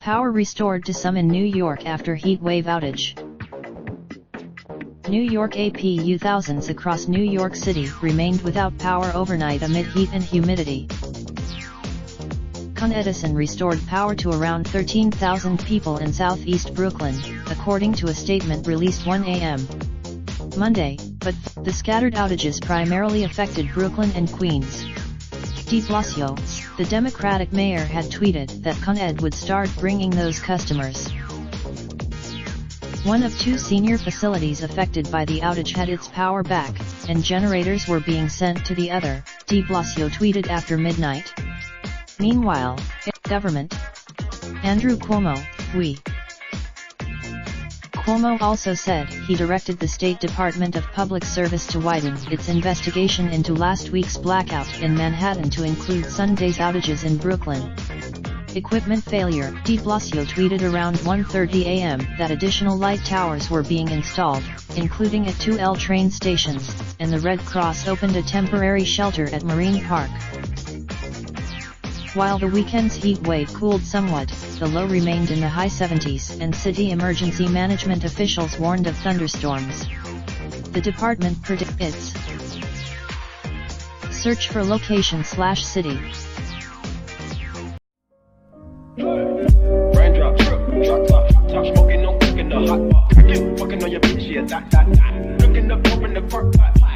Power restored to some in New York after heat wave outage. New York APU. Thousands across New York City remained without power overnight amid heat and humidity. Con Edison restored power to around 13,000 people in southeast Brooklyn, according to a statement released 1 a.m. Monday, but the scattered outages primarily affected Brooklyn and Queens. De Blasio, the Democratic mayor, had tweeted that Con Ed would start bringing those customers. One of two senior facilities affected by the outage had its power back, and generators were being sent to the other, de Blasio tweeted after midnight. Meanwhile, government. Andrew Cuomo, we. Cuomo also said he directed the State Department of Public Service to widen its investigation into last week's blackout in Manhattan to include Sunday's outages in Brooklyn. Equipment failure. De Blasio tweeted around 1:30 a.m. that additional light towers were being installed, including at 2 L train stations, and the Red Cross opened a temporary shelter at Marine Park. While the weekend's heat wave cooled somewhat, the low remained in the high 70s, and city emergency management officials warned of thunderstorms. The department predicts its search for location/city. Raindrop, drop top, top smoking, no cooking the hot pot. Fucking on your bitch, yeah, that. Looking up, open the park pot.